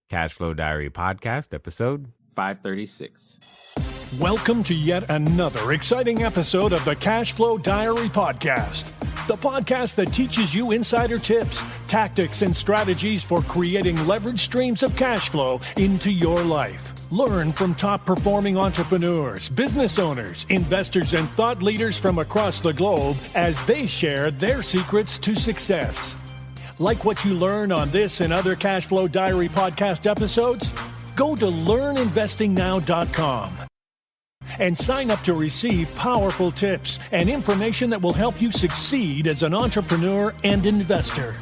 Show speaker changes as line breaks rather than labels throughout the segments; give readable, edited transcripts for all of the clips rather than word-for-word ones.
Cashflow Diary Podcast, episode 536.
Welcome to yet another exciting episode of the Cashflow Diary Podcast, the podcast that teaches you insider tips, tactics, and strategies for creating leverage streams of cash flow into your life. Learn from top-performing entrepreneurs, business owners, investors, and thought leaders from across the globe as they share their secrets to success. Like what you learn on this and other Cashflow Diary podcast episodes? Go to learninvestingnow.com and sign up to receive powerful tips and information that will help you succeed as an entrepreneur and investor.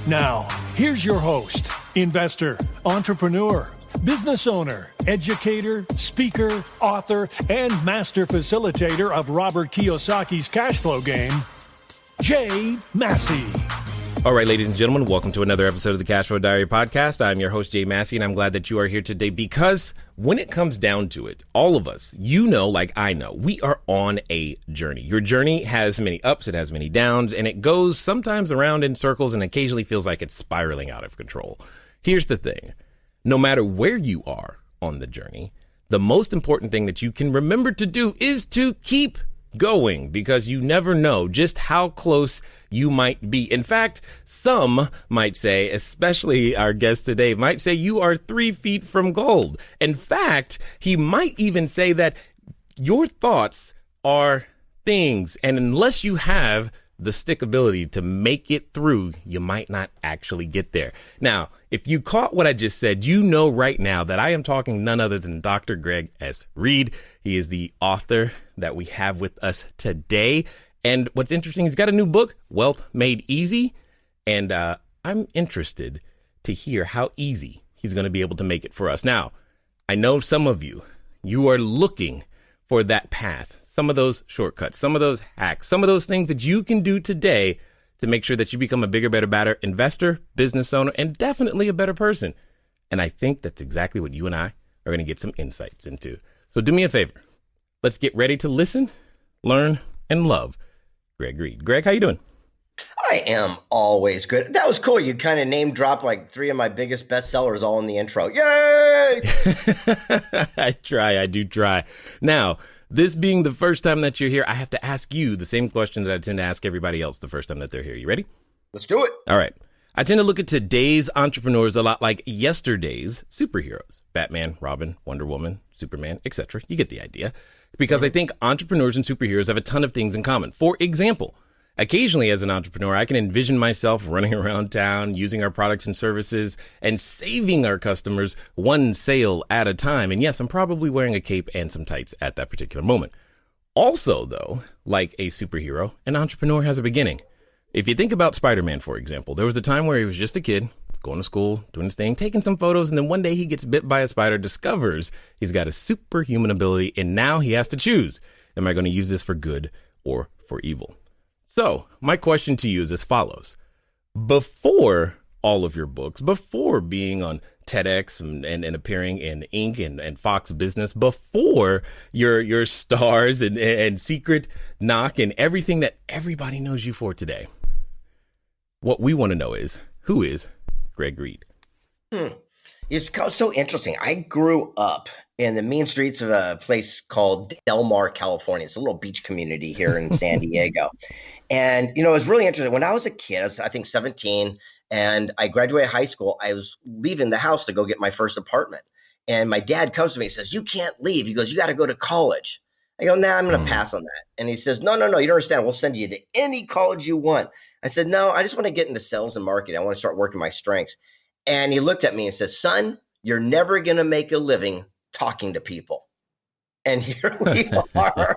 Now, here's your host, investor, entrepreneur, business owner, educator, speaker, author, and master facilitator of Robert Kiyosaki's cash flow game, Jay Massey.
All right, ladies and gentlemen, welcome to another episode of the Cashflow Diary Podcast. I'm your host, Jay Massey, and I'm glad that you are here today because when it comes down to it, all of us, you know, like I know, we are on a journey. Your journey has many ups, it has many downs, and it goes sometimes around in circles and occasionally feels like it's spiraling out of control. Here's the thing. No matter where you are on the journey, the most important thing that you can remember to do is to keep going because you never know just how close you might be. In fact, some might say, especially our guest today, might say you are 3 feet from gold. In fact, he might even say that your thoughts are things, and unless you have the stickability to make it through, you might not actually get there. Now, if you caught what I just said, you know right now that I am talking none other than Dr. Greg S. Reid. He is the author that we have with us today. And what's interesting, he's got a new book, Wealth Made Easy. And I'm interested to hear how easy he's going to be able to make it for us. Now, I know some of you are looking for that path, some of those shortcuts, some of those hacks, some of those things that you can do today to make sure that you become a bigger, better, badder investor, business owner, and definitely a better person. And I think that's exactly what you and I are going to get some insights into. So do me a favor. Let's get ready to listen, learn, and love Greg Reid. Greg, how you doing?
I am always good. That was cool. You kind of name dropped like 3 of my biggest bestsellers all in the intro. Yay!
I do try. Now, this being the first time that you're here, I have to ask you the same question that I tend to ask everybody else the first time that they're here. You ready?
Let's do it.
All right. I tend to look at today's entrepreneurs a lot like yesterday's superheroes. Batman, Robin, Wonder Woman, Superman, etc. You get the idea. Because I think entrepreneurs and superheroes have a ton of things in common. For example, occasionally as an entrepreneur, I can envision myself running around town, using our products and services, and saving our customers one sale at a time. And yes, I'm probably wearing a cape and some tights at that particular moment. Also, though, like a superhero, an entrepreneur has a beginning. If you think about Spider-Man, for example, there was a time where he was just a kid, going to school, doing his thing, taking some photos, and then one day he gets bit by a spider, discovers he's got a superhuman ability, and now he has to choose. Am I going to use this for good or for evil? So my question to you is as follows. Before all of your books, before being on TEDx and appearing in Inc. and Fox Business, before your stars and Secret Knock and everything that everybody knows you for today, what we want to know is, who is Greg Reid?
It's so interesting. I grew up in the mean streets of a place called Delmar, California. It's a little beach community here in San Diego. And, you know, it was really interesting. When I was a kid, I was, I think, 17, and I graduated high school. I was leaving the house to go get my first apartment. And my dad comes to me and says, "You can't leave." He goes, "You got to go to college." I go, "Nah, I'm going to pass on that." And he says, No, you don't understand. We'll send you to any college you want. I said, "No, I just want to get into sales and marketing. I want to start working my strengths." And he looked at me and said, "Son, you're never going to make a living talking to people." And here we are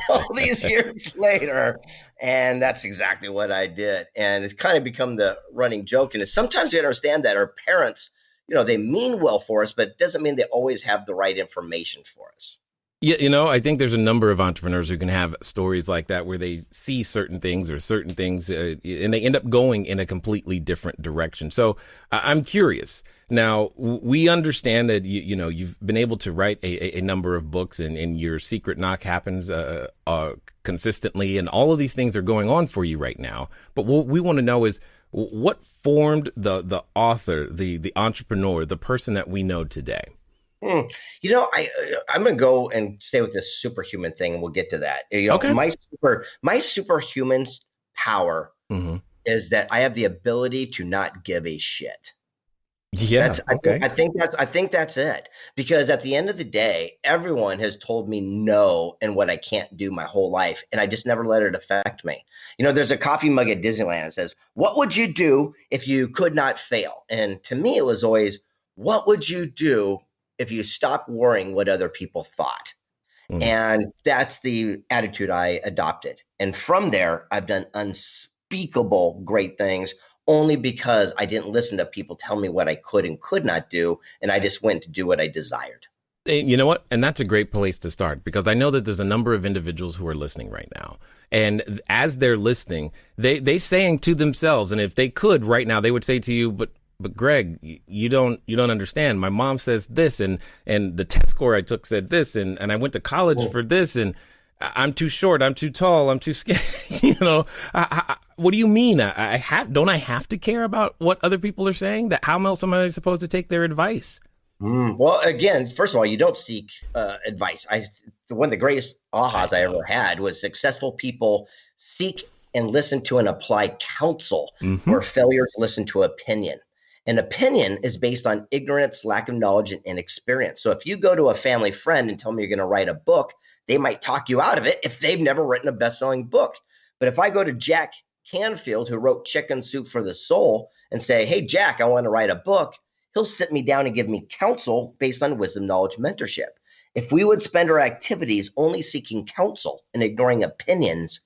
all these years later. And that's exactly what I did. And it's kind of become the running joke. And sometimes we understand that our parents, you know, they mean well for us, but it doesn't mean they always have the right information for us.
Yeah, you know, I think there's a number of entrepreneurs who can have stories like that where they see certain things and they end up going in a completely different direction. So I'm curious. Now, we understand that, you know, you've been able to write a number of books and your Secret Knock happens consistently and all of these things are going on for you right now. But what we want to know is, What formed the author, the entrepreneur, the person that we know today?
I'm going to go and stay with this superhuman thing, and we'll get to that.
Okay.
My superhuman power
Mm-hmm.
is that I have the ability to not give a shit.
Yeah. Okay.
I think that's it. Because at the end of the day, everyone has told me no and what I can't do my whole life, and I just never let it affect me. There's a coffee mug at Disneyland that says, "What would you do if you could not fail?" And to me, it was always, "What would you do if you stopped worrying what other people thought?" And that's the attitude I adopted. And from there, I've done unspeakable great things only because I didn't listen to people tell me what I could and could not do. And I just went to do what I desired.
You know what? And that's a great place to start, because I know that there's a number of individuals who are listening right now. And as they're listening, they saying to themselves, and if they could right now, they would say to you, but Greg, you don't understand. My mom says this, and the test score I took said this, and I went to college for this, and I'm too short, I'm too tall, I'm too skinny. What do you mean? Don't I have to care about what other people are saying? That how else am I supposed to take their advice?
Well, again, first of all, you don't seek advice. One of the greatest ahas I ever had was successful people seek and listen to and apply counsel, where failures listen to opinion. An opinion is based on ignorance, lack of knowledge, and inexperience. So if you go to a family friend and tell me you're going to write a book, they might talk you out of it if they've never written a best-selling book. But if I go to Jack Canfield, who wrote Chicken Soup for the Soul, and say, "Hey, Jack, I want to write a book," he'll sit me down and give me counsel based on wisdom, knowledge, mentorship. If we would spend our activities only seeking counsel and ignoring opinions,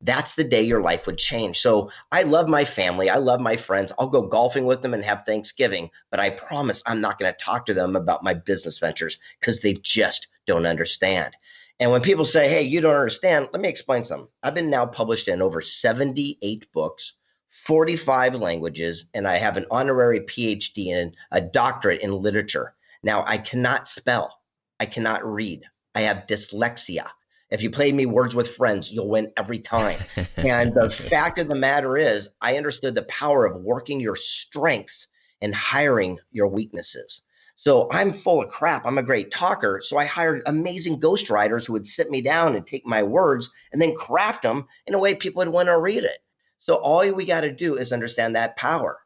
that's the day your life would change. So I love my family. I love my friends. I'll go golfing with them and have Thanksgiving, but I promise I'm not going to talk to them about my business ventures because they just don't understand. And when people say, "Hey, you don't understand," let me explain something. I've been now published in over 78 books, 45 languages, and I have an honorary PhD and a doctorate in literature. Now, I cannot spell. I cannot read. I have dyslexia. If you play me Words with Friends, you'll win every time. And the fact of the matter is, I understood the power of working your strengths and hiring your weaknesses. So I'm full of crap. I'm a great talker. So I hired amazing ghostwriters who would sit me down and take my words and then craft them in a way people would want to read it. So all we got to do is understand that power.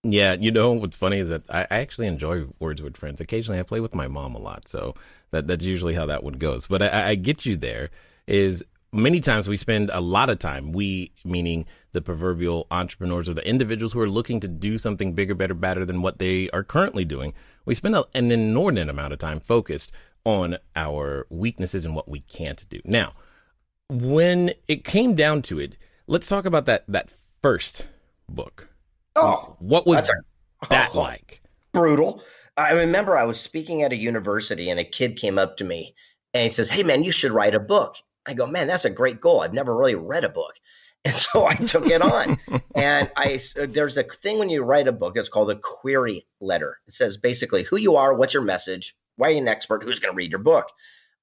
Yeah, what's funny is that I actually enjoy Words with Friends. Occasionally I play with my mom a lot, so that's usually how that one goes. But I get you there. Is many times we spend a lot of time, we meaning the proverbial entrepreneurs or the individuals who are looking to do something bigger, better, better than what they are currently doing. We spend an inordinate amount of time focused on our weaknesses and what we can't do. Now, when it came down to it, let's talk about that first book.
Oh,
what was that like?
Brutal. I remember I was speaking at a university and a kid came up to me and he says, "Hey, man, you should write a book." I go, "Man, that's a great goal. I've never really read a book." And so I took it on. And there's a thing when you write a book, it's called a query letter. It says basically who you are, what's your message, why are you an expert, who's going to read your book.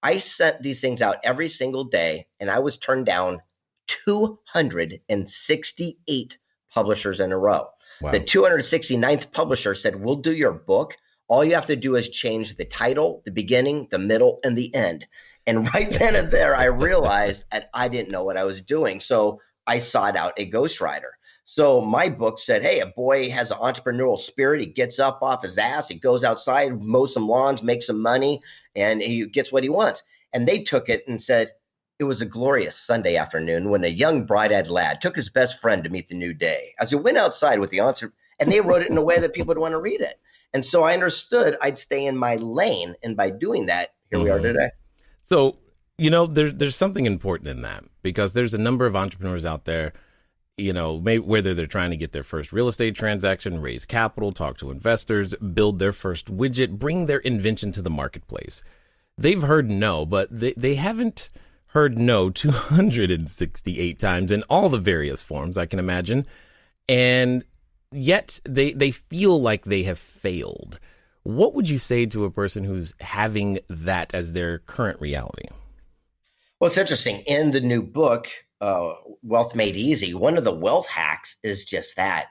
I sent these things out every single day, and I was turned down 268 publishers in a row. Wow. The 269th publisher said, "We'll do your book. All you have to do is change the title, the beginning, the middle, and the end." And right then and there, I realized that I didn't know what I was doing. So I sought out a ghostwriter. So my book said, hey, a boy has an entrepreneurial spirit. He gets up off his ass. He goes outside, mows some lawns, makes some money, and he gets what he wants. And they took it and said, it was a glorious Sunday afternoon when a young bright-eyed lad took his best friend to meet the new day. As he went outside with the entrepreneur, and they wrote it in a way that people would want to read it. And so I understood I'd stay in my lane. And by doing that, here we are today.
So, there's something important in that, because there's a number of entrepreneurs out there, maybe whether they're trying to get their first real estate transaction, raise capital, talk to investors, build their first widget, bring their invention to the marketplace. They've heard no, but they haven't heard no 268 times in all the various forms I can imagine. And yet they feel like they have failed. What would you say to a person who's having that as their current reality?
Well, it's interesting. In the new book, Wealth Made Easy, one of the wealth hacks is just that.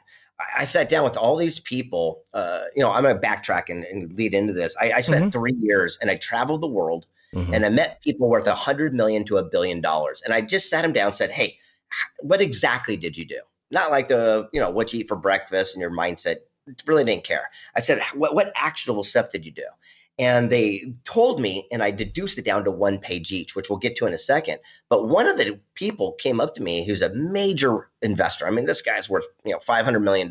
I sat down with all these people. I'm going to backtrack and lead into this. I spent 3 years and I traveled the world and I met people worth $100 million to $1 billion. And I just sat them down and said, hey, what exactly did you do? Not like what you eat for breakfast and your mindset. Really didn't care. I said, what actionable step did you do? And they told me, and I deduced it down to 1 page each, which we'll get to in a second. But one of the people came up to me who's a major investor. I mean, this guy's worth $500 million.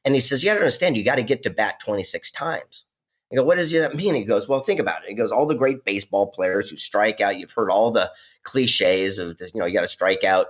And he says, you got to understand, you got to get to bat 26 times. I go, what does that mean? He goes, well, think about it. He goes, all the great baseball players who strike out, you've heard all the cliches of, you got to strike out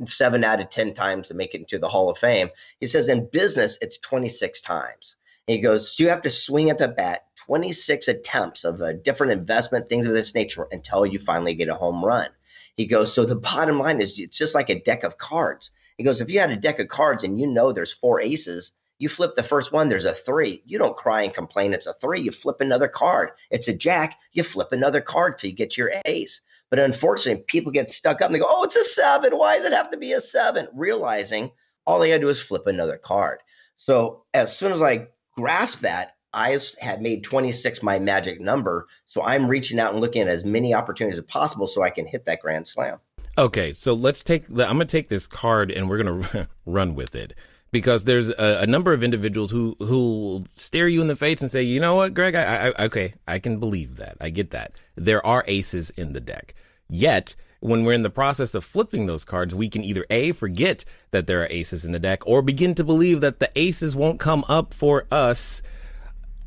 7 out of 10 times to make it into the Hall of Fame. He says, in business, it's 26 times. And he goes, so you have to swing at the bat 26 attempts of a different investment, things of this nature, until you finally get a home run. He goes, so the bottom line is it's just like a deck of cards. He goes, if you had a deck of cards and there's 4 aces, you flip the first one, there's a 3. You don't cry and complain it's a 3. You flip another card. It's a jack. You flip another card till you get your ace. But unfortunately, people get stuck up and they go, oh, it's a 7. Why does it have to be a 7? Realizing all they got to do is flip another card. So as soon as I grasped that, I had made 26 my magic number. So I'm reaching out and looking at as many opportunities as possible so I can hit that grand slam.
Okay, so I'm going to take this card and we're going to run with it. Because there's a number of individuals who will stare you in the face and say, you know what, Greg, I can believe that. I get that. There are aces in the deck. Yet, when we're in the process of flipping those cards, we can either A, forget that there are aces in the deck, or begin to believe that the aces won't come up for us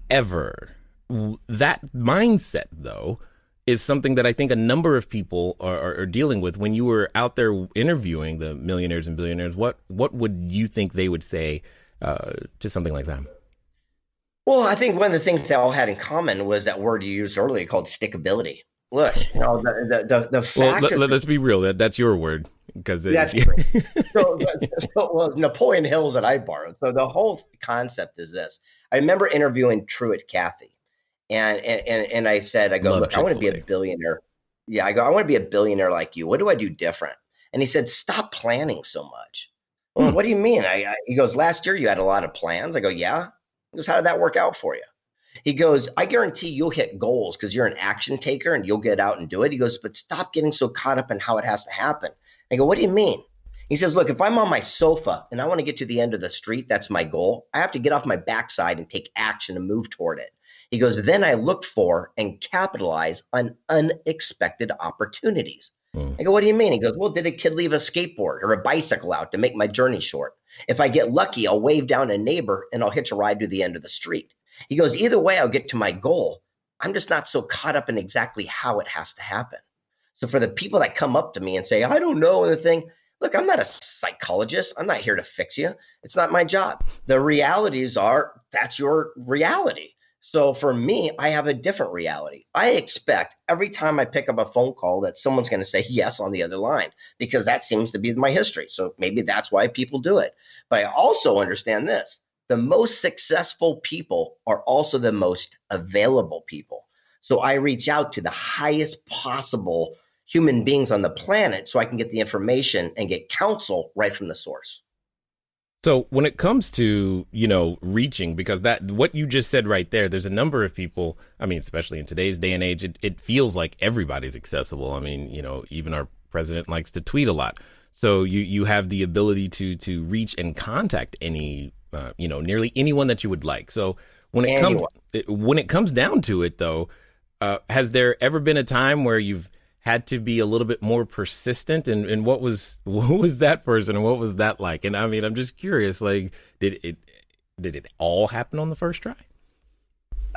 ever. That mindset, though, is something that I think a number of people are dealing with. When you were out there interviewing the millionaires and billionaires, what would you think they would say to something like that?
Well, I think one of the things they all had in common was that word you used earlier called stickability. Look, the fact.
Well, let's be real. That's your word, because
that's true. So Napoleon Hill's that I borrowed. So the whole concept is this. I remember interviewing Truett Cathy. And I said, look, I want to be a billionaire. Yeah, I want to be a billionaire like you. What do I do different? And he said, stop planning so much. Well, what do you mean? He goes, last year you had a lot of plans. I go, yeah. He goes, how did that work out for you? He goes, I guarantee you'll hit goals because you're an action taker and you'll get out and do it. He goes, but stop getting so caught up in how it has to happen. I go, what do you mean? He says, look, if I'm on my sofa and I want to get to the end of the street, that's my goal. I have to get off my backside and take action and move toward it. He goes, then I look for and capitalize on unexpected opportunities. I go, what do you mean? He goes, well, did a kid leave a skateboard or a bicycle out to make my journey short? If I get lucky, I'll wave down a neighbor and I'll hitch a ride to the end of the street. He goes, either way, I'll get to my goal. I'm just not so caught up in exactly how it has to happen. So for the people that come up to me and say, I don't know anything, look, I'm not a psychologist. I'm not here to fix you. It's not my job. The realities are, that's your reality. So for me, I have a different reality. I expect every time I pick up a phone call that someone's going to say yes on the other line, because that seems to be my history. So maybe that's why people do it. But I also understand this. The most successful people are also the most available people. So I reach out to the highest possible human beings on the planet so I can get the information and get counsel right from the source.
So when it comes to, reaching, because that what you just said right there, there's a number of people, I mean, especially in today's day and age, it feels like everybody's accessible. I mean, even our president likes to tweet a lot. So you have the ability to reach and contact any, nearly anyone that you would like. So when it comes down to it, though, has there ever been a time where you've had to be a little bit more persistent, and who was that person and what was that like? And I mean, I'm just curious, like, did it all happen on the first try?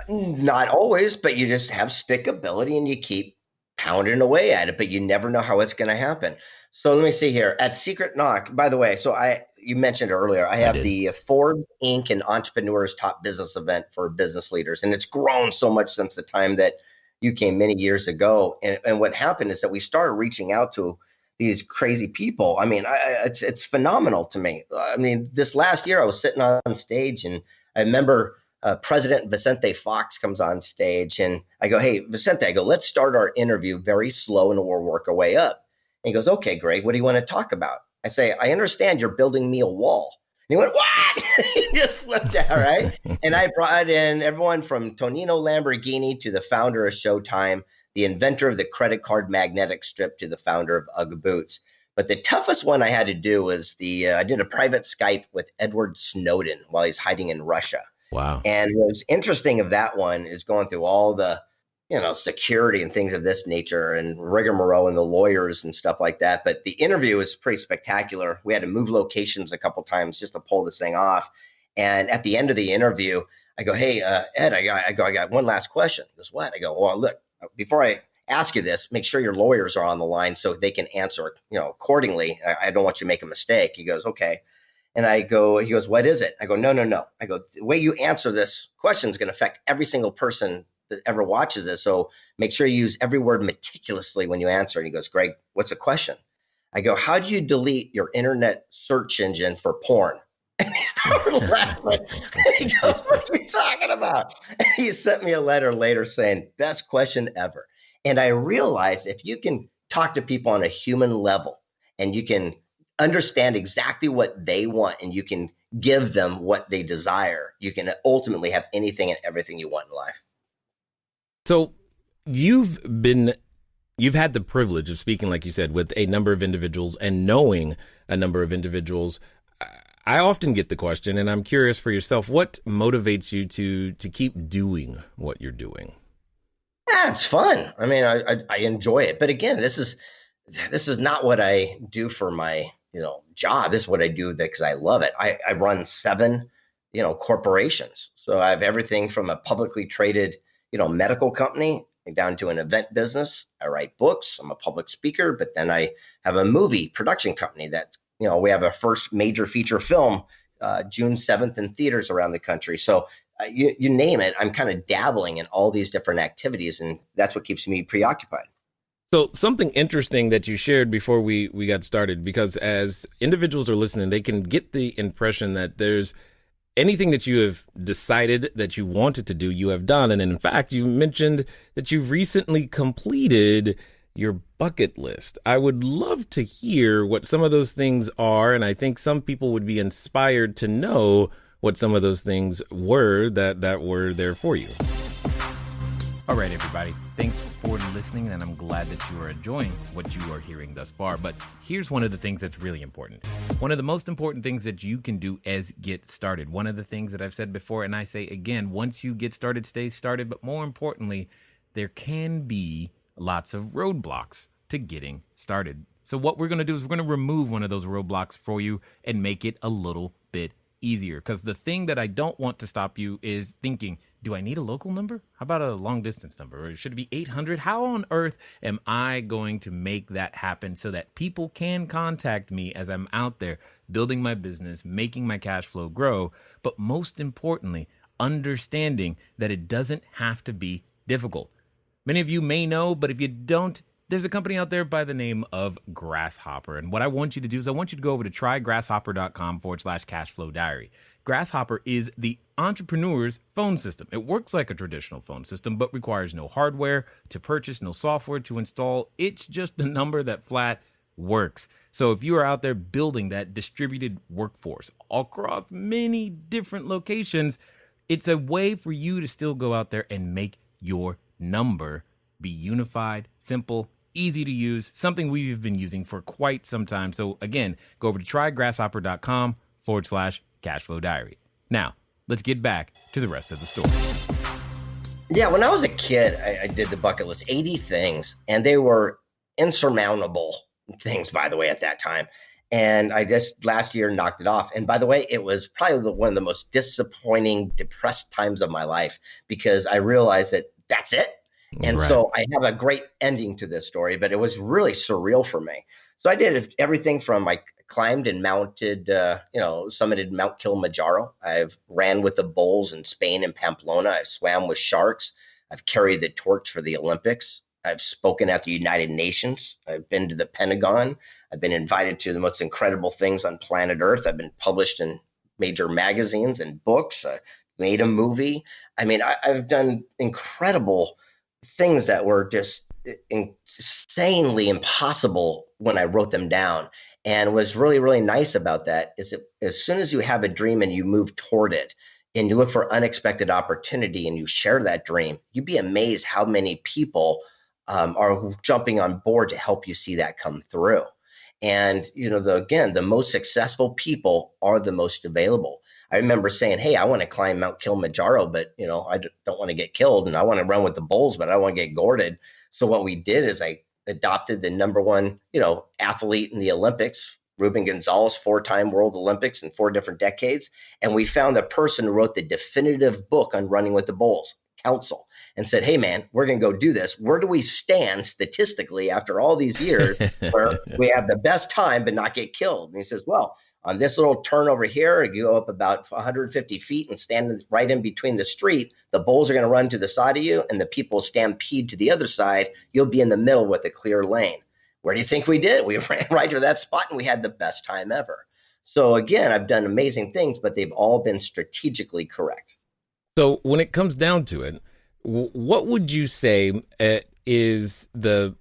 Not always, but you just have stickability and you keep pounding away at it, but you never know how it's going to happen. So let me see here at Secret Knock, by the way. So you mentioned earlier, I have the Forbes Inc. and Entrepreneurs Top Business event for business leaders. And it's grown so much since the time that you came many years ago. And what happened is that we started reaching out to these crazy people. I mean, it's phenomenal to me. I mean, this last year I was sitting on stage and I remember President Vicente Fox comes on stage and I go, hey, Vicente, let's start our interview very slow and we'll work our way up. And he goes, okay, Greg, what do you want to talk about? I say, I understand you're building me a wall. And he went, what? He just flipped out, right? And I brought in everyone from Tonino Lamborghini to the founder of Showtime, the inventor of the credit card magnetic strip to the founder of Ugg Boots. But the toughest one I had to do was I did a private Skype with Edward Snowden while he's hiding in Russia.
Wow.
And what was interesting of that one is going through all the, security and things of this nature and rigmarole and the lawyers and stuff like that. But the interview was pretty spectacular. We had to move locations a couple times just to pull this thing off. And at the end of the interview, I go, hey, Ed, I got one last question. He goes, what? I go, well, look, before I ask you this, make sure your lawyers are on the line so they can answer, accordingly. I don't want you to make a mistake. He goes, okay. And he goes, what is it? I go, no. I go, the way you answer this question is going to affect every single person that ever watches this. So make sure you use every word meticulously when you answer. And he goes, Greg, what's the question? I go, how do you delete your internet search engine for porn? And he started laughing. He goes, what are you talking about? And he sent me a letter later saying, best question ever. And I realized if you can talk to people on a human level and you can understand exactly what they want and you can give them what they desire, you can ultimately have anything and everything you want in life.
So you've had the privilege of speaking, like you said, with a number of individuals and knowing a number of individuals. I often get the question, and I'm curious for yourself, what motivates you to keep doing what you're doing?
Yeah, it's fun. I mean, I enjoy it. But again, this is not what I do for my, job. This is what I do because I love it. I run 7, corporations. So I have everything from a publicly traded, medical company down to an event business. I write books. I'm a public speaker, but then I have a movie production company that, we have our first major feature film, June 7th in theaters around the country. So you name it, I'm kind of dabbling in all these different activities, and that's what keeps me preoccupied.
So something interesting that you shared before we got started, because as individuals are listening, they can get the impression that there's anything that you have decided that you wanted to do, you have done. And in fact, you mentioned that you've recently completed your bucket list. I would love to hear what some of those things are. And I think some people would be inspired to know what some of those things were that were there for you. All right, everybody. Thanks for listening, and I'm glad that you are enjoying what you are hearing thus far. But here's one of the things that's really important. One of the most important things that you can do is get started. One of the things that I've said before, and I say again, once you get started, stay started. But more importantly, there can be lots of roadblocks to getting started. So what we're going to do is we're going to remove one of those roadblocks for you and make it a little bit easier. Because the thing that I don't want to stop you is thinking, do I need a local number? How about a long distance number? Or should it be 800? How on earth am I going to make that happen so that people can contact me as I'm out there building my business, making my cash flow grow? But most importantly, understanding that it doesn't have to be difficult. Many of you may know, but if you don't, there's a company out there by the name of Grasshopper. And what I want you to do is I want you to go over to trygrasshopper.com/cashflow diary. Grasshopper is the entrepreneur's phone system. It works like a traditional phone system, but requires no hardware to purchase, no software to install. It's just a number that flat works. So if you are out there building that distributed workforce across many different locations, it's a way for you to still go out there and make your number be unified, simple, easy to use, something we've been using for quite some time. So again, go over to trygrasshopper.com/cashflow diary. Now, let's get back to the rest of the story.
Yeah, when I was a kid, I did the bucket list, 80 things, and they were insurmountable things, by the way, at that time. And I just last year knocked it off. And by the way, it was probably one of the most disappointing, depressed times of my life because I realized that that's it. And
Right.
so I have a great ending to this story, but it was really surreal for me. So I did everything from I climbed and mounted, summited Mount Kilimanjaro. I've ran with the bulls in Spain and Pamplona. I've swam with sharks. I've carried the torch for the Olympics. I've spoken at the United Nations. I've been to the Pentagon. I've been invited to the most incredible things on planet Earth. I've been published in major magazines and books. I made a movie. I mean, I've done incredible things that were just insanely impossible when I wrote them down. And what's really, really nice about that is that as soon as you have a dream and you move toward it and you look for unexpected opportunity and you share that dream, you'd be amazed how many people are jumping on board to help you see that come through. And, the most successful people are the most available. I remember saying, hey, I want to climb Mount Kilimanjaro, but, I don't want to get killed, and I want to run with the bulls, but I don't want to get gored. So what we did is I adopted the number one, athlete in the Olympics, Ruben Gonzalez, 4-time World Olympics in 4 different decades. And we found the person who wrote the definitive book on running with the bulls, Council, and said, hey, man, we're going to go do this. Where do we stand statistically after all these years where we have the best time but not get killed? And he says, well, on this little turn over here, you go up about 150 feet and stand right in between the street. The bulls are going to run to the side of you and the people stampede to the other side. You'll be in the middle with a clear lane. Where do you think we did? We ran right to that spot and we had the best time ever. So again, I've done amazing things, but they've all been strategically correct.
So when it comes down to it, what would you say is the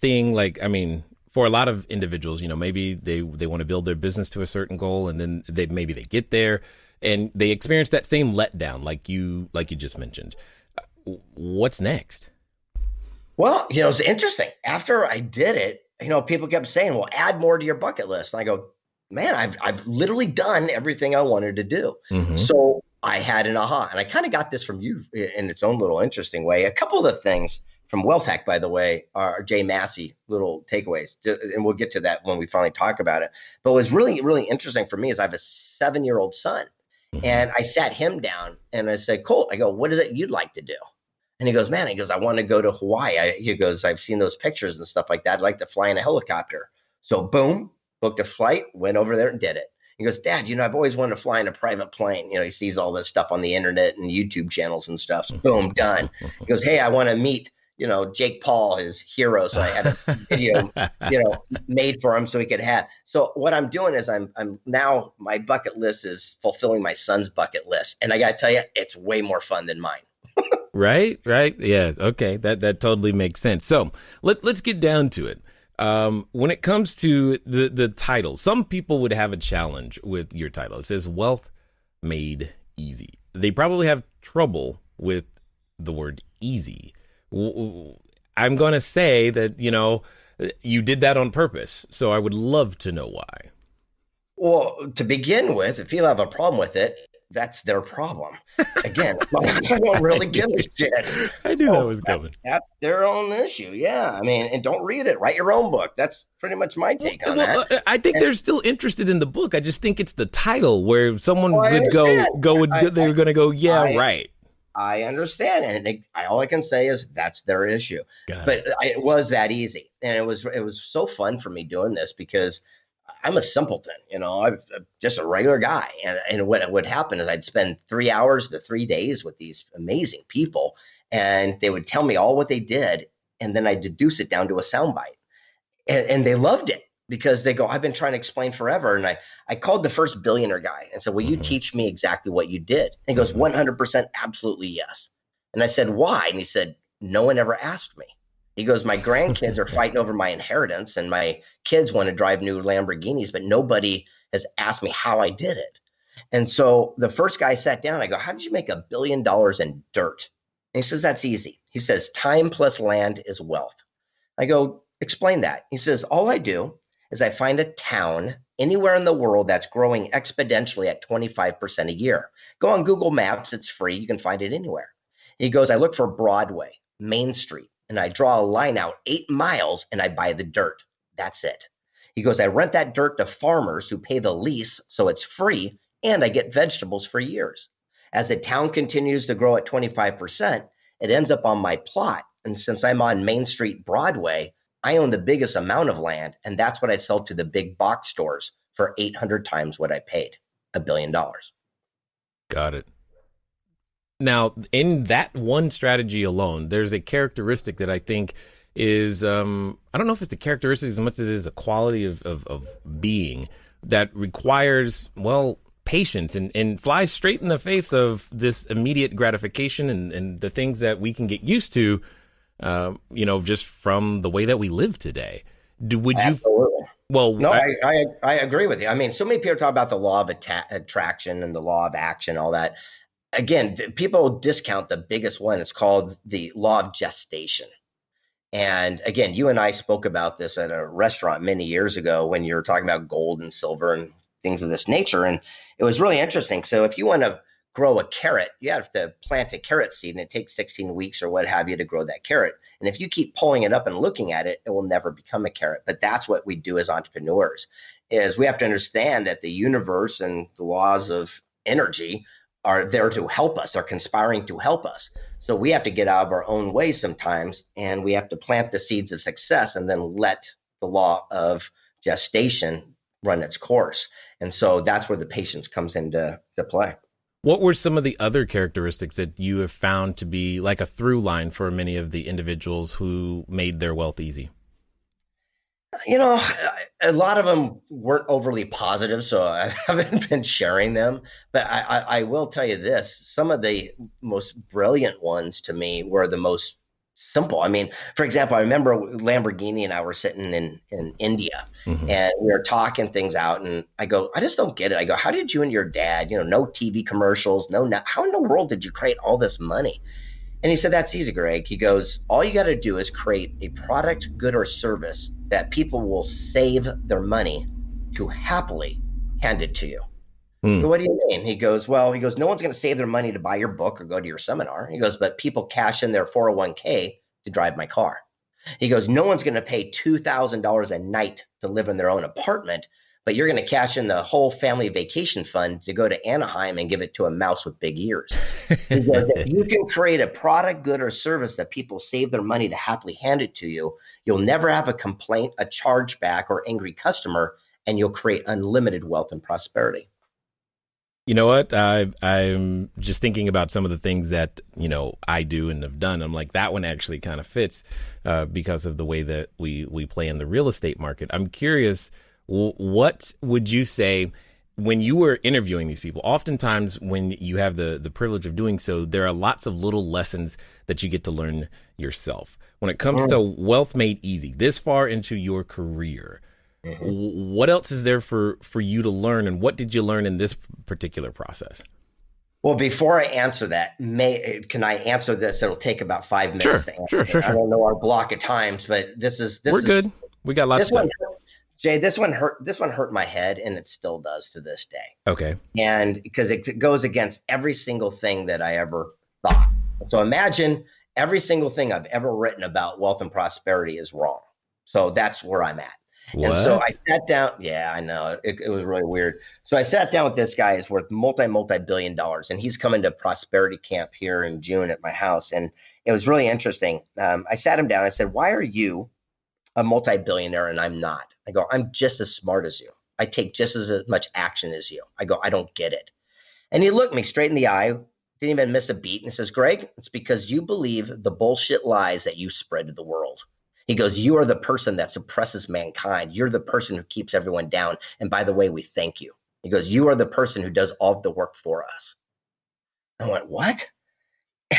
thing, like, I mean, for a lot of individuals, maybe they want to build their business to a certain goal, and then they get there and they experience that same letdown, like you just mentioned. What's next?
Well, it's interesting. After I did it, people kept saying, well, add more to your bucket list. And I go, man, I've literally done everything I wanted to do. Mm-hmm. So I had an aha, and I kind of got this from you in its own little interesting way. A couple of the things from Wealth Hack, by the way, are Jay Massey little takeaways, and we'll get to that when we finally talk about it. But what was really, really interesting for me is I have a 7-year-old son, and I sat him down and I said, Colt, I go, what is it you'd like to do? And he goes, I want to go to Hawaii. He goes, I've seen those pictures and stuff like that. I'd like to fly in a helicopter. So boom, booked a flight, went over there and did it. He goes, Dad, I've always wanted to fly in a private plane. He sees all this stuff on the internet and YouTube channels and stuff. So boom, done. He goes, hey, I want to meet, Jake Paul, his hero. So I had a video, made for him so he could have. So what I'm doing is I'm now, my bucket list is fulfilling my son's bucket list. And I got to tell you, it's way more fun than mine.
Right. Yeah. Okay. That totally makes sense. So let's get down to it. When it comes to the title, some people would have a challenge with your title. It says Wealth Made Easy. They probably have trouble with the word easy. I'm going to say that, you did that on purpose. So I would love to know why.
Well, to begin with, if people have a problem with it, that's their problem. Again, I don't really give a shit.
I knew that was coming.
That's their own issue. Yeah. I mean, and don't read it. Write your own book. That's pretty much my take on that.
I think they're still interested in the book. I just think it's the title where someone would they're going to go, right.
I understand. And all I can say is that's their issue. But it was that easy. And it was so fun for me doing this because I'm a simpleton, I'm just a regular guy. And what would happen is I'd spend 3 hours to 3 days with these amazing people, and they would tell me all what they did. And then I deduce it down to a soundbite. And they loved it because they go, I've been trying to explain forever. And I called the first billionaire guy and said, will you teach me exactly what you did? And he goes, 100% absolutely yes. And I said, why? And he said, no one ever asked me. He goes, my grandkids are fighting over my inheritance and my kids want to drive new Lamborghinis, but nobody has asked me how I did it. And so the first guy sat down, I go, how did you make $1 billion in dirt? And he says, that's easy. He says, time plus land is wealth. I go, explain that. He says, all I do is I find a town anywhere in the world that's growing exponentially at 25% a year. Go on Google Maps. It's free. You can find it anywhere. He goes, I look for Broadway, Main Street, and I draw a line out 8 miles and I buy the dirt. That's it. He goes, I rent that dirt to farmers who pay the lease, so it's free, and I get vegetables for years. As the town continues to grow at 25%, it ends up on my plot. And since I'm on Main Street, Broadway, I own the biggest amount of land, and that's what I sell to the big box stores for 800 times what I paid, $1 billion.
Got it. Now, in that one strategy alone, there's a characteristic that I think is, I don't know if it's a characteristic as much as it is a quality of being that requires, patience and flies straight in the face of this immediate gratification and the things that we can get used to just from the way that we live today. Would you?
Absolutely.
Well,
No, I agree with you. I mean, so many people talk about the law of attraction and the law of action, all that. Again, people discount the biggest one. It's called the law of gestation. And again, you and I spoke about this at a restaurant many years ago when you were talking about gold and silver and things of this nature. And it was really interesting. So if you want to grow a carrot, you have to plant a carrot seed, and it takes 16 weeks or what have you to grow that carrot. And if you keep pulling it up and looking at it, it will never become a carrot. But that's what we do as entrepreneurs, is we have to understand that the universe and the laws of energy are there to help us, are conspiring to help us. So we have to get out of our own way sometimes, and we have to plant the seeds of success and then let the law of gestation run its course. And so that's where the patience comes into play.
What were some of the other characteristics that you have found to be like a through line for many of the individuals who made their wealth easy?
A lot of them weren't overly positive, so I haven't been sharing them. But I will tell you this, some of the most brilliant ones to me were the most simple. I mean, for example, I remember Lamborghini and I were sitting in India, and we were talking things out, and I go, I just don't get it. I go, how did you and your dad, no TV commercials, how in the world did you create all this money? And he said, that's easy, Greg. He goes, all you got to do is create a product, good, or service that people will save their money to happily hand it to you. So what do you mean? He goes, no one's going to save their money to buy your book or go to your seminar. He goes, but people cash in their 401k to drive my car. He goes, no one's going to pay $2,000 a night to live in their own apartment, but you're going to cash in the whole family vacation fund to go to Anaheim and give it to a mouse with big ears. He goes, if you can create a product, good, or service that people save their money to happily hand it to you, you'll never have a complaint, a chargeback, or angry customer, and you'll create unlimited wealth and prosperity.
You know what? I'm just thinking about some of the things that, I do and have done. I'm like, that one actually kind of fits because of the way that we play in the real estate market. I'm curious, what would you say when you were interviewing these people? Oftentimes when you have the privilege of doing so, there are lots of little lessons that you get to learn yourself. When it comes to wealth made easy, this far into your career, what else is there for you to learn, and what did you learn in this particular process?
Well, before I answer that, can I answer this? It'll take about 5 minutes to answer.
Sure.
I don't know our block of times, but we're
good. We got lots of time.
Jay, this one hurt my head, and it still does to this day.
Okay.
And because it goes against every single thing that I ever thought. So imagine every single thing I've ever written about wealth and prosperity is wrong. So that's where I'm at.
What?
And so I sat down. Yeah, I know. It was really weird. So I sat down with this guy who's worth multi-billion dollars, and he's coming to prosperity camp here in June at my house. And it was really interesting. I sat him down. I said, why are you a multi-billionaire and I'm not? I go, I'm just as smart as you. I take just as much action as you. I go, I don't get it. And he looked me straight in the eye, didn't even miss a beat, and says, Greg, it's because you believe the bullshit lies that you spread to the world. He goes, you are the person that suppresses mankind. You're the person who keeps everyone down. And by the way, we thank you. He goes, you are the person who does all of the work for us. I went, what?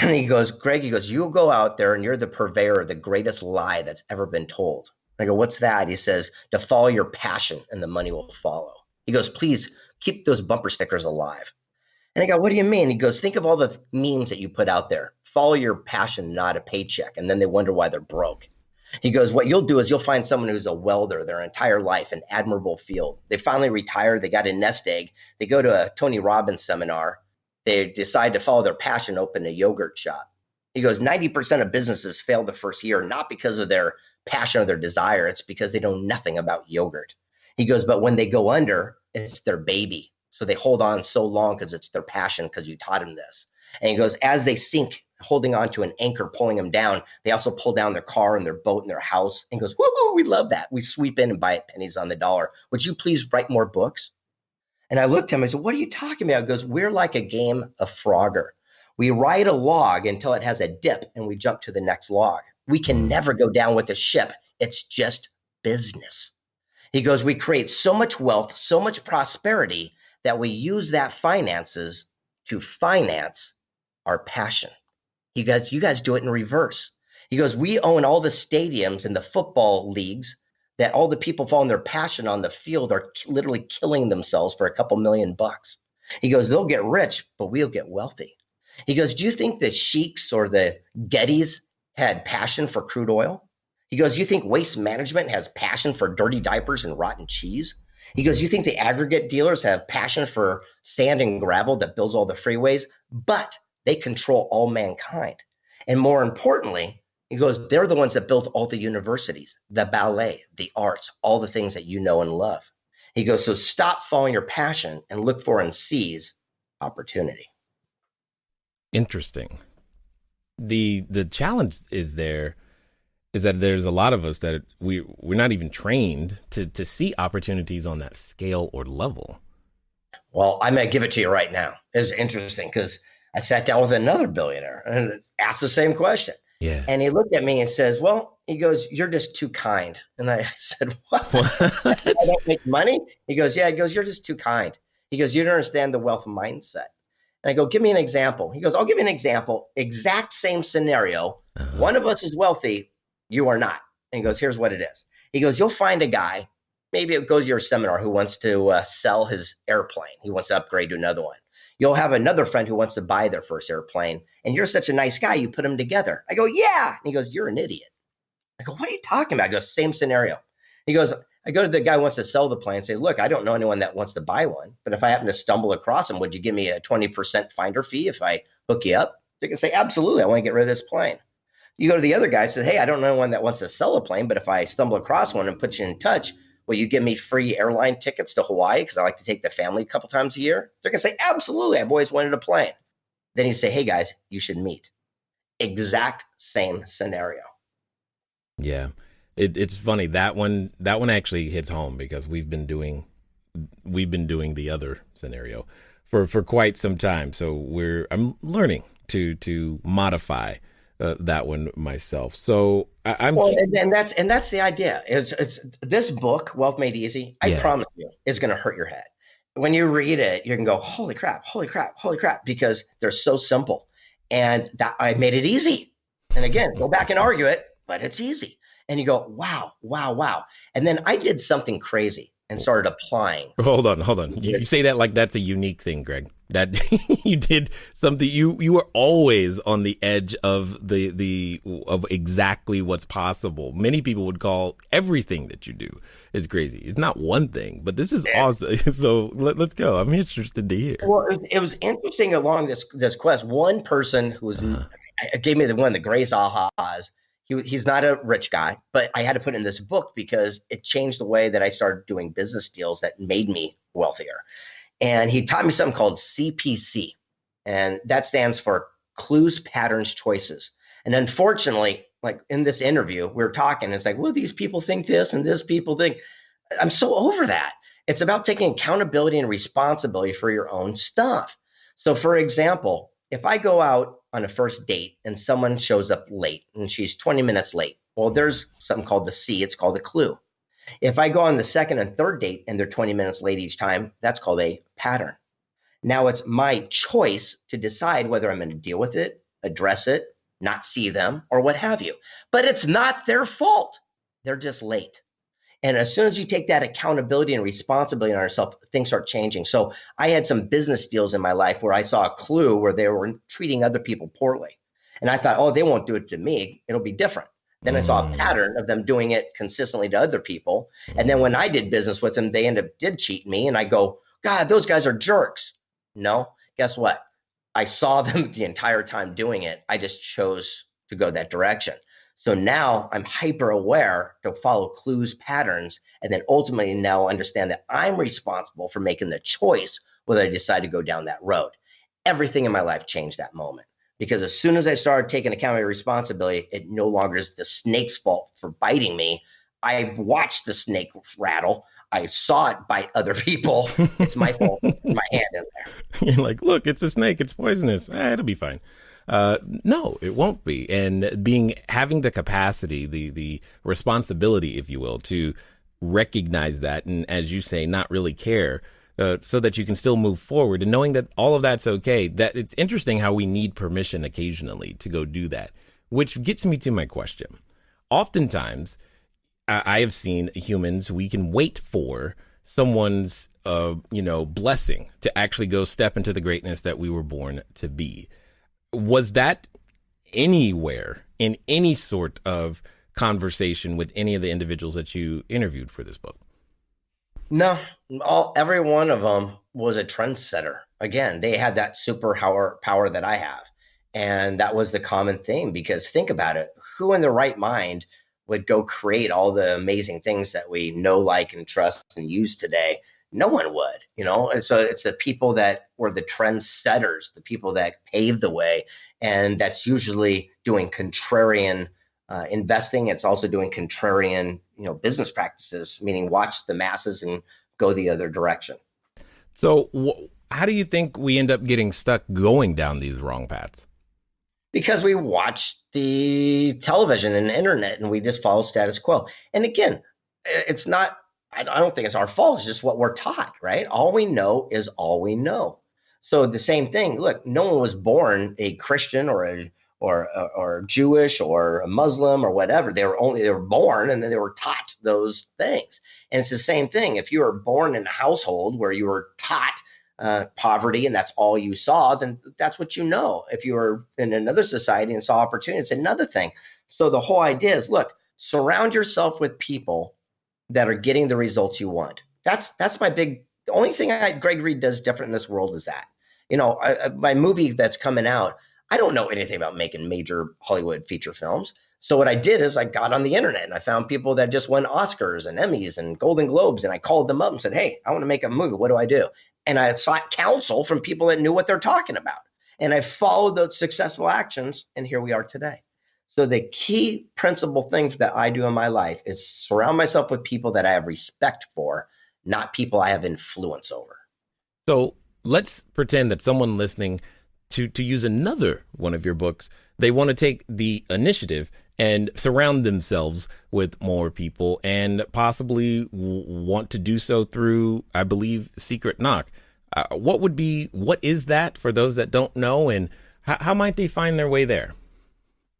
And he goes, Greg, you'll go out there and you're the purveyor of the greatest lie that's ever been told. I go, what's that? He says, to follow your passion and the money will follow. He goes, please keep those bumper stickers alive. And I go, what do you mean? He goes, think of all the memes that you put out there. Follow your passion, not a paycheck. And then they wonder why they're broke. He goes, what you'll do is you'll find someone who's a welder their entire life, an admirable field. They finally retire. They got a nest egg. They go to a Tony Robbins seminar. They decide to follow their passion, open a yogurt shop. He goes, 90% of businesses fail the first year, not because of their passion or their desire. It's because they know nothing about yogurt. He goes, but when they go under, it's their baby. So they hold on so long because it's their passion, because you taught them this. And he goes, as they sink, holding on to an anchor, pulling them down, they also pull down their car and their boat and their house. And goes, woo, we love that. We sweep in and buy it pennies on the dollar. Would you please write more books? And I looked at him, I said, what are you talking about? He goes, we're like a game of Frogger. We ride a log until it has a dip and we jump to the next log. We can never go down with the ship. It's just business. He goes, we create so much wealth, so much prosperity that we use that finances to finance our passion. You guys do it in reverse. He goes, we own all the stadiums and the football leagues that all the people following their passion on the field are literally killing themselves for a couple $1,000,000. He goes, they'll get rich, but we'll get wealthy. He goes, do you think the sheiks or the Gettys had passion for crude oil? He goes, you think Waste Management has passion for dirty diapers and rotten cheese? He goes, you think the aggregate dealers have passion for sand and gravel that builds all the freeways? But they control all mankind. And more importantly, he goes, they're the ones that built all the universities, the ballet, the arts, all the things that you know and love. He goes, so stop following your passion and look for and seize opportunity.
Interesting. The challenge is that there's a lot of us that we're not even trained to see opportunities on that scale or level.
Well, I'm going to give it to you right now. It's interesting because I sat down with another billionaire and asked the same question.
Yeah.
And he looked at me and says, well, he goes, you're just too kind. And I said, what? I don't make money? He goes, yeah. He goes, you're just too kind. He goes, you don't understand the wealth mindset. And I go, give me an example. He goes, I'll give you an example. Exact same scenario. One of us is wealthy. You are not. And he goes, here's what it is. He goes, you'll find a guy, maybe it goes to your seminar, who wants to sell his airplane. He wants to upgrade to another one. You'll have another friend who wants to buy their first airplane. And you're such a nice guy, you put them together. I go, yeah. And he goes, you're an idiot. I go, what are you talking about? He goes, same scenario. He goes, I go to the guy who wants to sell the plane and say, look, I don't know anyone that wants to buy one. But if I happen to stumble across him, would you give me a 20% finder fee if I hook you up? They can say, absolutely. I want to get rid of this plane. You go to the other guy and say, hey, I don't know anyone that wants to sell a plane, but if I stumble across one and put you in touch, will you give me free airline tickets to Hawaii? Because I like to take the family a couple times a year. They're going to say, absolutely. I've always wanted a plane. Then you say, hey, guys, you should meet. Exact same scenario.
Yeah. It's funny. That one actually hits home because we've been doing the other scenario for quite some time. So I'm learning to modify that one myself. So I'm
and that's the idea. It's this book, Wealth Made Easy. I promise you, is going to hurt your head. When you read it, you can go, holy crap, because they're so simple. And that I made it easy. And again, go back and argue it, but it's easy. And you go, wow. And then I did something crazy and started applying.
Hold on. You say that like that's a unique thing, Greg. That you did something. You were always on the edge of of exactly what's possible. Many people would call everything that you do is crazy. It's not one thing, but this is awesome. So let's go. I'm interested to hear.
Well, it was interesting along this quest. One person who was gave me one of the greatest ahas. He's not a rich guy, but I had to put it in this book because it changed the way that I started doing business deals that made me wealthier. And he taught me something called CPC, and that stands for Clues, Patterns, Choices. And unfortunately, like in this interview, we were talking, it's like, well, these people think this and this people think. I'm so over that. It's about taking accountability and responsibility for your own stuff. So for example, if I go out on a first date and someone shows up late and she's 20 minutes late, well, there's something called the C. It's called a clue. If I go on the second and third date and they're 20 minutes late each time, that's called a pattern. Now it's my choice to decide whether I'm going to deal with it, address it, not see them, or what have you. But it's not their fault. They're just late. And as soon as you take that accountability and responsibility on yourself, things start changing. So I had some business deals in my life where I saw a clue where they were treating other people poorly. And I thought, oh, they won't do it to me. It'll be different. Then I saw a pattern of them doing it consistently to other people. And then when I did business with them, they did cheat me. And I go, God, those guys are jerks. No, guess what? I saw them the entire time doing it. I just chose to go that direction. So now I'm hyper aware to follow clues, patterns, and then ultimately now understand that I'm responsible for making the choice whether I decide to go down that road. Everything in my life changed that moment. Because as soon as I started taking accountability and responsibility, it no longer is the snake's fault for biting me. I watched the snake rattle. I saw it bite other people. It's my fault. My hand in there.
You're like, look, it's a snake. It's poisonous. It'll be fine. No, it won't be. And having the capacity, the responsibility, if you will, to recognize that and, as you say, not really care. So that you can still move forward and knowing that all of that's okay. That it's interesting how we need permission occasionally to go do that. which gets me to my question. Oftentimes, I have seen humans, we can wait for someone's, blessing to actually go step into the greatness that we were born to be. Was that anywhere in any sort of conversation with any of the individuals that you interviewed for this book?
No, every one of them was a trendsetter. Again, they had that power that I have. And that was the common theme, because think about it. Who in their right mind would go create all the amazing things that we know, like, and trust and use today? No one would, And so it's the people that were the trendsetters, the people that paved the way. And that's usually doing contrarian investing. It's also doing contrarian, business practices, meaning watch the masses and go the other direction.
So how do you think we end up getting stuck going down these wrong paths?
Because we watch the television and the internet and we just follow status quo. And again, it's not, I don't think it's our fault. It's just what we're taught, right? All we know is all we know. So the same thing, look, no one was born a Christian or Jewish or a Muslim or whatever. They were born and then they were taught those things. And it's the same thing. If you were born in a household where you were taught poverty and that's all you saw, then that's what you know. If you were in another society and saw opportunity, it's another thing. So the whole idea is, look, surround yourself with people that are getting the results you want. That's the only thing Greg Reid does different in this world is that. My movie that's coming out, I don't know anything about making major Hollywood feature films. So what I did is I got on the internet and I found people that just won Oscars and Emmys and Golden Globes. And I called them up and said, hey, I want to make a movie. What do I do? And I sought counsel from people that knew what they're talking about. And I followed those successful actions. And here we are today. So the key principal things that I do in my life is surround myself with people that I have respect for, not people I have influence over.
So let's pretend that someone listening to use another one of your books, they want to take the initiative and surround themselves with more people and possibly want to do so through, I believe, Secret Knock. What is that for those that don't know, and how might they find their way there?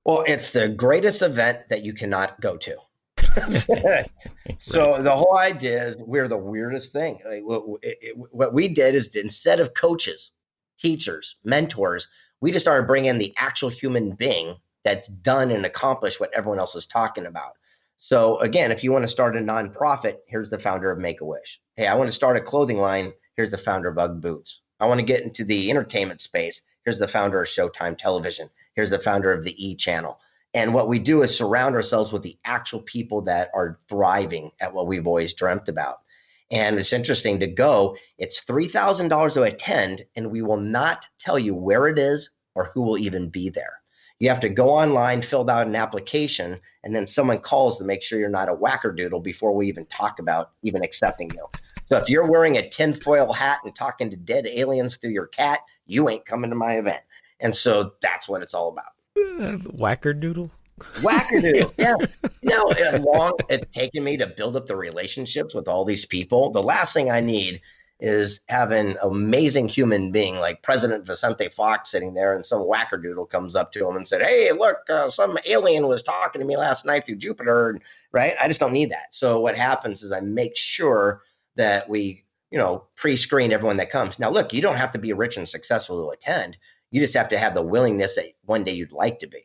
Well, it's the greatest event that you cannot go to. So the whole idea is we're the weirdest thing. What we did is, instead of coaches, teachers, mentors, we just started bringing in the actual human being that's done and accomplished what everyone else is talking about. So again, if you want to start a nonprofit, here's the founder of Make-A-Wish. Hey, I want to start a clothing line. Here's the founder of UGG Boots. I want to get into the entertainment space. Here's the founder of Showtime Television. Here's the founder of the E! Channel. And what we do is surround ourselves with the actual people that are thriving at what we've always dreamt about. And it's interesting to go. It's $3,000 to attend, and we will not tell you where it is or who will even be there. You have to go online, fill out an application, and then someone calls to make sure you're not a wackerdoodle before we even talk about even accepting you. So if you're wearing a tinfoil hat and talking to dead aliens through your cat, you ain't coming to my event. And so that's what it's all about.
Wackerdoodle?
Wackerdoodle, yeah. It's taken me to build up the relationships with all these people. The last thing I need is having an amazing human being like President Vicente Fox sitting there, and some wackerdoodle comes up to him and said, hey, look, some alien was talking to me last night through Jupiter, right? I just don't need that. So what happens is I make sure that we, pre-screen everyone that comes. Now, look, you don't have to be rich and successful to attend. You just have to have the willingness that one day you'd like to be.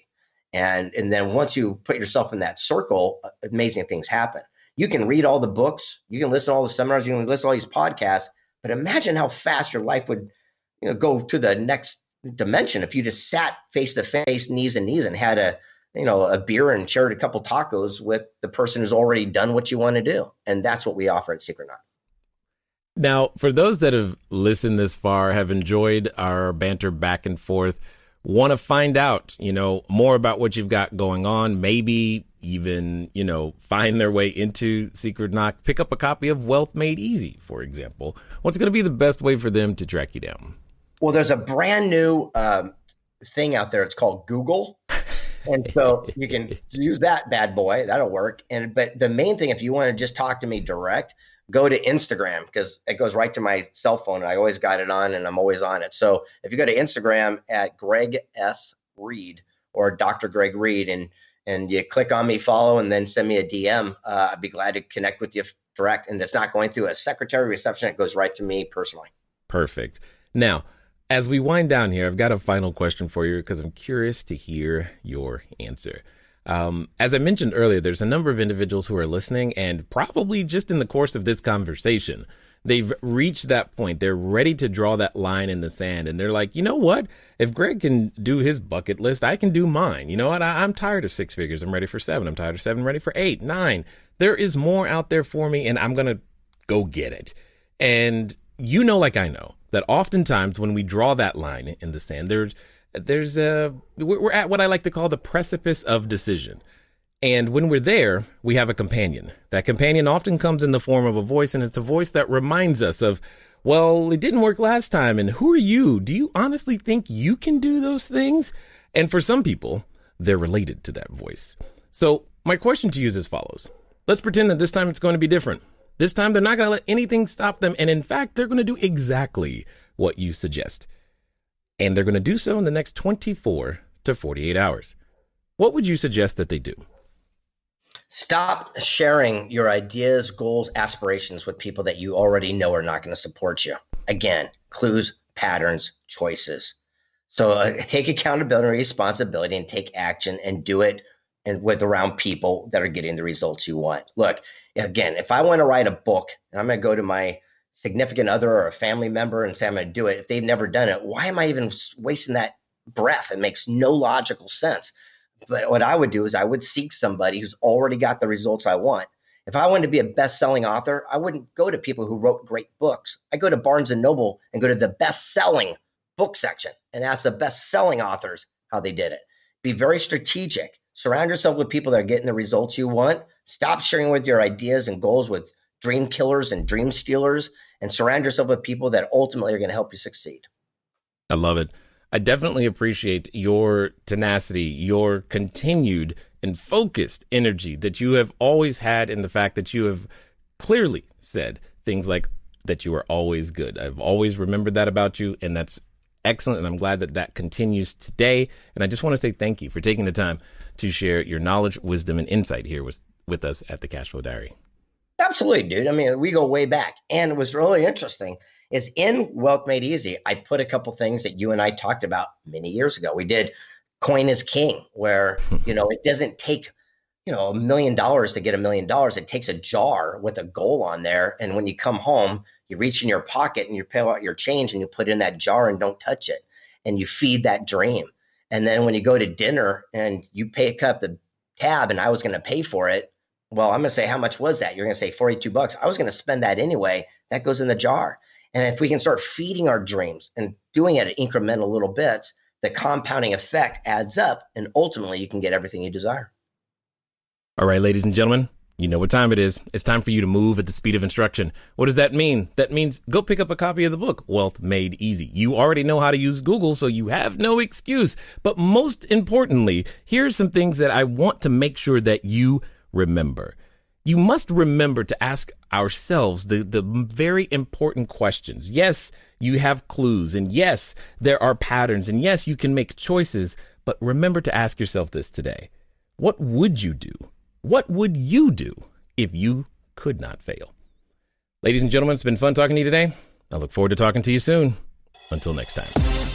And then once you put yourself in that circle, amazing things happen. You can read all the books, you can listen to all the seminars, you can listen to all these podcasts, but imagine how fast your life would, go to the next dimension if you just sat face to face, knees and knees, and had a beer and shared a couple tacos with the person who's already done what you want to do. And that's what we offer at Secret Knock.
Now, for those that have listened this far, have enjoyed our banter back and forth, want to find out, more about what you've got going on, maybe even, find their way into Secret Knock, pick up a copy of Wealth Made Easy, for example. What's going to be the best way for them to track you down? Well,
there's a brand new thing out there. It's called Google. And so you can use that bad boy. That'll work. But the main thing, if you want to just talk to me direct, go to Instagram, because it goes right to my cell phone. And I always got it on and I'm always on it. So if you go to Instagram at Greg S. Reid, or Dr. Greg Reid, and you click on me, follow, and then send me a DM. I'd be glad to connect with you direct. And it's not going through a secretary reception. It goes right to me personally.
Perfect. Now, as we wind down here, I've got a final question for you because I'm curious to hear your answer. As I mentioned earlier, there's a number of individuals who are listening, and probably just in the course of this conversation, they've reached that point. They're ready to draw that line in the sand. And they're like, you know what? If Greg can do his bucket list, I can do mine. You know what? I'm tired of 6 figures. I'm ready for 7. I'm tired of 7, ready for 8, 9. There is more out there for me, and I'm going to go get it. And you know, like I know, that oftentimes when we draw that line in the sand, we're at what I like to call the precipice of decision. And when we're there, we have a companion. That companion often comes in the form of a voice, and it's a voice that reminds us of, well, it didn't work last time, and who are you? Do you honestly think you can do those things? And for some people, they're related to that voice. So my question to you is as follows. Let's pretend that this time it's going to be different. This time they're not going to let anything stop them, and in fact, they're going to do exactly what you suggest. And they're going to do so in the next 24 to 48 hours. What would you suggest that they do?
Stop sharing your ideas, goals, aspirations with people that you already know are not going to support you. Again, clues, patterns, choices. So take accountability and responsibility and take action and do it around people that are getting the results you want. Look, again, if I want to write a book and I'm going to go to my significant other or a family member and say I'm going to do it, if they've never done it, why am I even wasting that breath? It makes no logical sense. But what I would do is I would seek somebody who's already got the results I want. If I wanted to be a best-selling author, I wouldn't go to people who wrote great books. I go to Barnes & Noble and go to the best-selling book section and ask the best-selling authors how they did it. Be very strategic. Surround yourself with people that are getting the results you want. Stop sharing with your ideas and goals with dream killers and dream stealers, and surround yourself with people that ultimately are going to help you succeed.
I love it. I definitely appreciate your tenacity, your continued and focused energy that you have always had, in the fact that you have clearly said things like that you are always good. I've always remembered that about you, and that's excellent. And I'm glad that that continues today. And I just want to say thank you for taking the time to share your knowledge, wisdom, and insight here with us at the Cashflow Diary.
Absolutely, dude. I mean, we go way back. And it was really interesting is in Wealth Made Easy, I put a couple things that you and I talked about many years ago. We did Coin is King, where, it doesn't take, $1 million to get $1 million. It takes a jar with a goal on there. And when you come home, you reach in your pocket and you pay out your change and you put it in that jar and don't touch it. And you feed that dream. And then when you go to dinner and you pick up the tab and I was going to pay for it, well, I'm going to say, how much was that? You're going to say $42. I was going to spend that anyway. That goes in the jar. And if we can start feeding our dreams and doing it at incremental little bits, the compounding effect adds up, and ultimately you can get everything you desire.
All right, ladies and gentlemen, you know what time it is. It's time for you to move at the speed of instruction. What does that mean? That means go pick up a copy of the book, Wealth Made Easy. You already know how to use Google, so you have no excuse. But most importantly, here's some things that I want to make sure that you remember. You must remember to ask ourselves the very important questions. Yes, you have clues, and yes, there are patterns, and yes, you can make choices, but remember to ask yourself this today. What would you do? What would you do if you could not fail? Ladies and gentlemen, it's been fun talking to you today. I look forward to talking to you soon. Until next time.